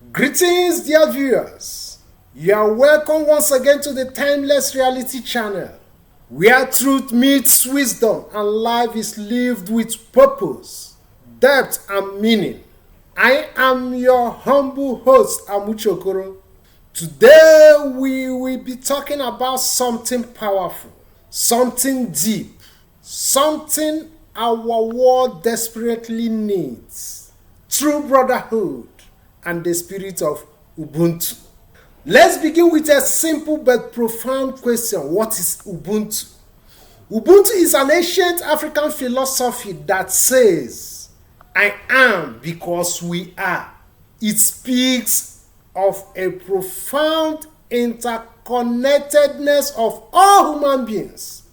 Greetings, dear viewers. You are welcome once again to the Timeless Reality Channel, where truth meets wisdom and life is lived with purpose, depth, and meaning. I am your humble host, Amuche Okoro. Today, we will be talking about something powerful, something deep, something our world desperately needs: true brotherhood and the spirit of Ubuntu. Let's begin with a simple but profound question. What is Ubuntu? Ubuntu is an ancient African philosophy that says, I am because we are. It speaks of a profound interconnectedness of all human beings.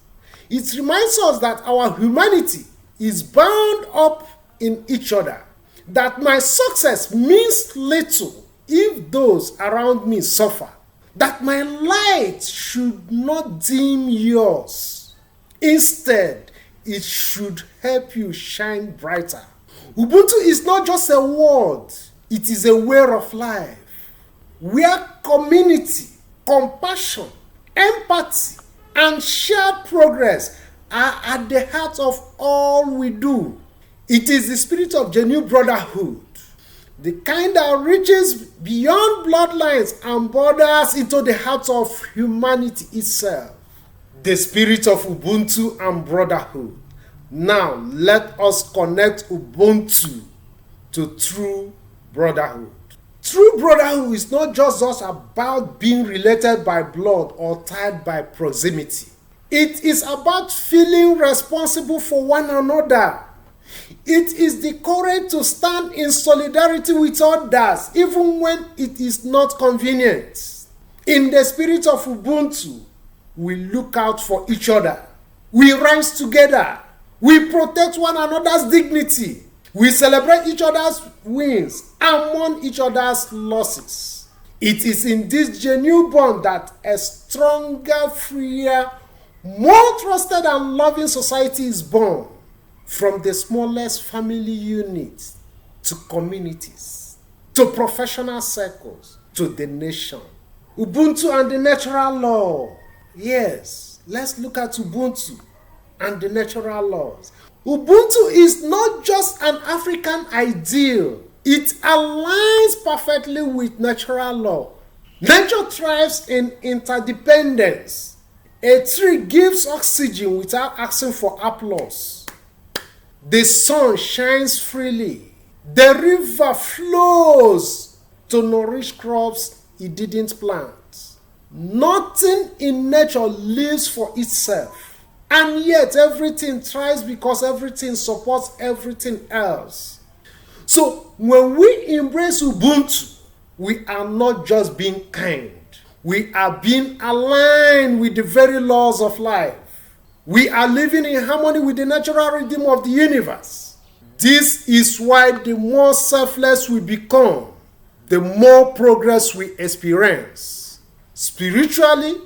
It reminds us that our humanity is bound up in each other, that my success means little if those around me suffer, that my light should not dim yours. Instead, it should help you shine brighter. Ubuntu is not just a word, it is a way of life, where community, compassion, empathy, and shared progress are at the heart of all we do. It is the spirit of genuine brotherhood, the kind that reaches beyond bloodlines and borders into the heart of humanity itself. The spirit of Ubuntu and brotherhood. Now, let us connect Ubuntu to true brotherhood. True brotherhood is not just about being related by blood or tied by proximity. It is about feeling responsible for one another. It is the courage to stand in solidarity with others even when it is not convenient. In the spirit of Ubuntu, we look out for each other. We rise together. We protect one another's dignity. We celebrate each other's wins and mourn each other's losses. It is in this genuine bond that a stronger, freer, more trusted and loving society is born. From the smallest family units to communities, to professional circles, to the nation. Ubuntu and the natural law. Yes, let's look at Ubuntu and the natural laws. Ubuntu is not just an African ideal. It aligns perfectly with natural law. Nature thrives in interdependence. A tree gives oxygen without asking for applause. The sun shines freely. The river flows to nourish crops it didn't plant. Nothing in nature lives for itself. And yet everything thrives because everything supports everything else. So when we embrace Ubuntu, we are not just being kind. We are being aligned with the very laws of life. We are living in harmony with the natural rhythm of the universe. This is why the more selfless we become, the more progress we experience. Spiritually,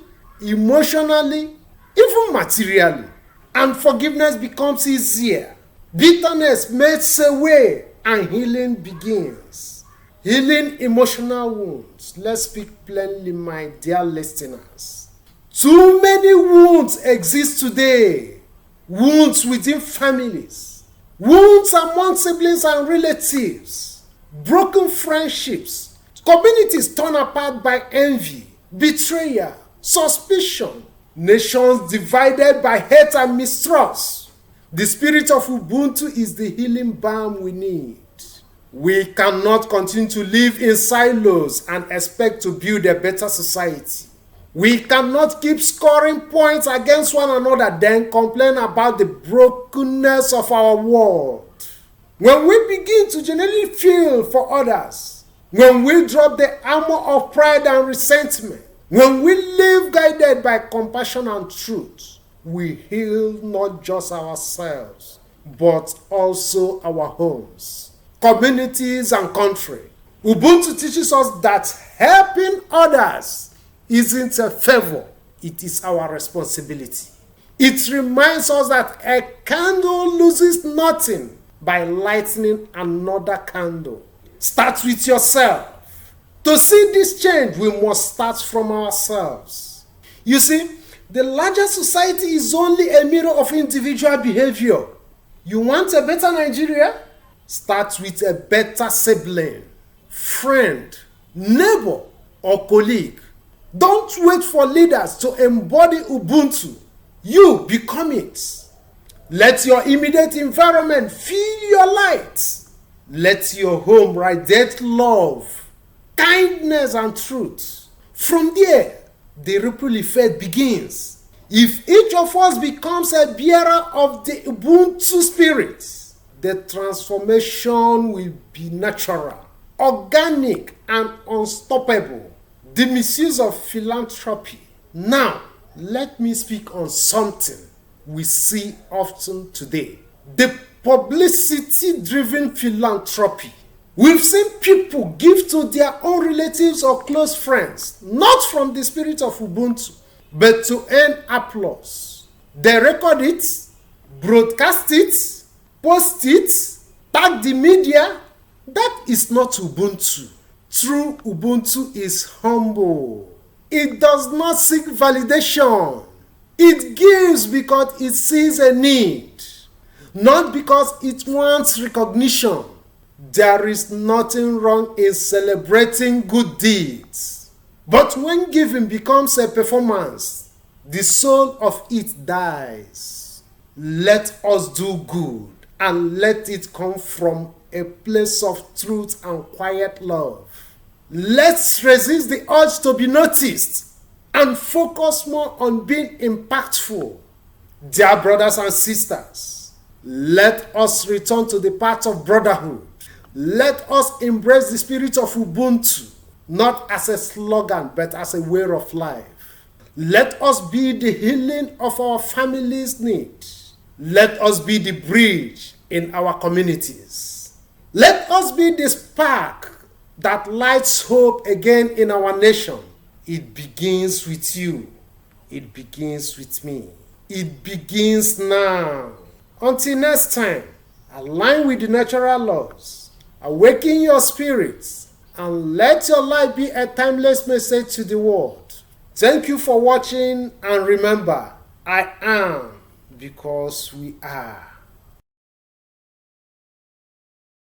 emotionally, even materially. And forgiveness becomes easier. Bitterness melts away and healing begins. Healing emotional wounds. Let's speak plainly, my dear listeners. Too many wounds exist today. Wounds within families. Wounds among siblings and relatives. Broken friendships. Communities torn apart by envy, betrayal, suspicion. Nations divided by hate and mistrust. The spirit of Ubuntu is the healing balm we need. We cannot continue to live in silos and expect to build a better society. We cannot keep scoring points against one another, then complain about the brokenness of our world. When we begin to genuinely feel for others, when we drop the armor of pride and resentment, when we live guided by compassion and truth, we heal not just ourselves, but also our homes, communities, and country. Ubuntu teaches us that helping others isn't a favor, it is our responsibility. It reminds us that a candle loses nothing by lighting another candle. Start with yourself. To see this change, we must start from ourselves. You see, the larger society is only a mirror of individual behavior. You want a better Nigeria? Start with a better sibling, friend, neighbor, or colleague. Don't wait for leaders to embody Ubuntu. You become it. Let your immediate environment feel your light. Let your home radiate love, kindness, and truth. From there, the ripple effect begins. If each of us becomes a bearer of the Ubuntu spirit, the transformation will be natural, organic, and unstoppable. The misuse of philanthropy. Now, let me speak on something we see often today. The publicity-driven philanthropy. We've seen people give to their own relatives or close friends, not from the spirit of Ubuntu, but to earn applause. They record it, broadcast it, post it, tag the media. That is not Ubuntu. True Ubuntu is humble. It does not seek validation. It gives because it sees a need, not because it wants recognition. There is nothing wrong in celebrating good deeds. But when giving becomes a performance, the soul of it dies. Let us do good and let it come from a place of truth and quiet love. Let's resist the urge to be noticed and focus more on being impactful. Dear brothers and sisters, let us return to the path of brotherhood. Let us embrace the spirit of Ubuntu, not as a slogan, but as a way of life. Let us be the healing of our families' need. Let us be the bridge in our communities. Let us be the spark that lights hope again in our nation. It begins with you. It begins with me. It begins now. Until next time, align with the natural laws, awaken your spirits, and let your life be a timeless message to the world. Thank you for watching, and remember, I am because we are.